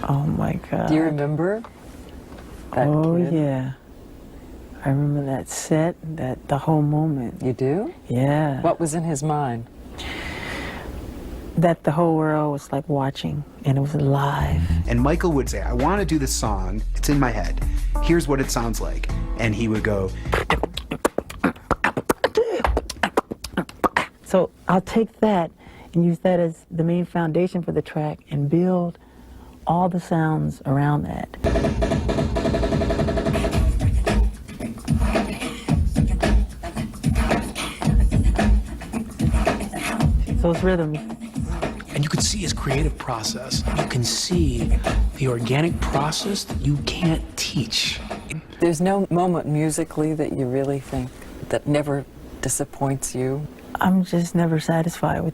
Oh my God. Do you remember that kid? Yeah. I remember that set, the whole moment. You do? Yeah. What was in his mind? That the whole world was like watching, and it was live. And Michael would say, I want to do this song, it's in my head, here's what it sounds like. And he would go. So I'll take that and use that as the main foundation for the track and build all the sounds around that. Those rhythms. And you could see his creative process. You can see the organic process that you can't teach. There's no moment musically that you really think that never disappoints you? I'm just never satisfied with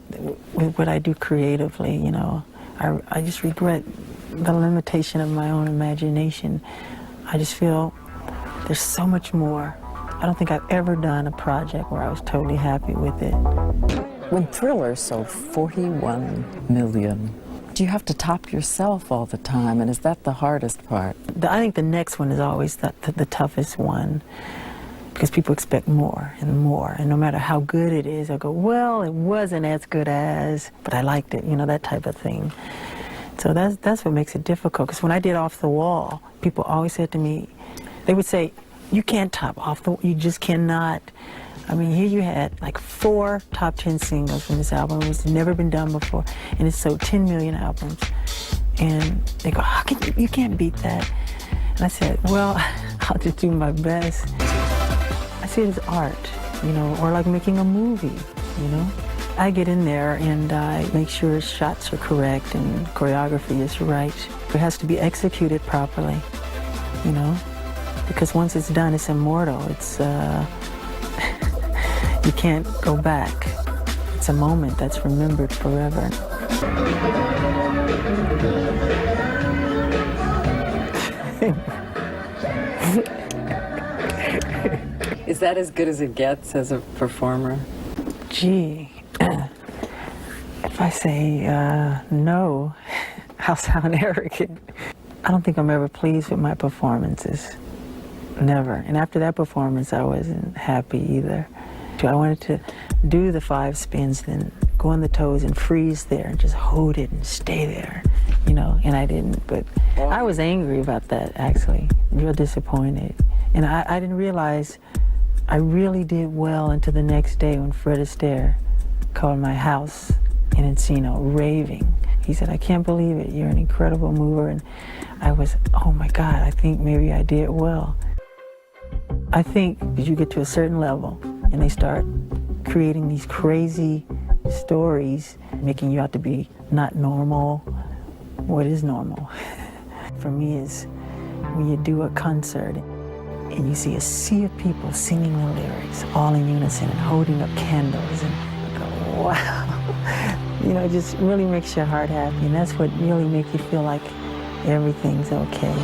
what I do creatively, you know. I just regret the limitation of my own imagination. I just feel there's so much more. I don't think I've ever done a project where I was totally happy with it. When Thriller sold 41 million, do you have to top yourself all the time, and is that the hardest part? I think the next one is always the toughest one, because people expect more, and no matter how good it is, they'll go, well, it wasn't as good as, but I liked it, you know, that type of thing. So that's what makes it difficult, because when I did Off the Wall, people always said to me, they would say, you can't top Off the Wall, you just cannot. I mean, here you had like 4 top 10 singles from this album. It's never been done before, and it sold 10 million albums. And they go, how can you can't beat that. And I said, well, I'll just do my best. I see it as art, you know, or like making a movie, you know. I get in there and I make sure shots are correct and choreography is right. It has to be executed properly, you know, because once it's done, it's immortal. It's you can't go back. It's a moment that's remembered forever. Is that as good as it gets as a performer? Gee, if I say no, I'll sound arrogant. I don't think I'm ever pleased with my performances. Never. And after that performance, I wasn't happy either. I wanted to do the 5 spins, then go on the toes and freeze there and just hold it and stay there, you know, and I didn't. But I was angry about that, actually, real disappointed. And I didn't realize I really did well until the next day when Fred Astaire called my house in Encino, raving. He said, I can't believe it, you're an incredible mover. And I was, oh my God, I think maybe I did well. I think as you get to a certain level and they start creating these crazy stories, making you out to be not normal, what is normal? For me is when you do a concert and you see a sea of people singing the lyrics all in unison and holding up candles and you go, wow. You know, it just really makes your heart happy, and that's what really makes you feel like everything's okay.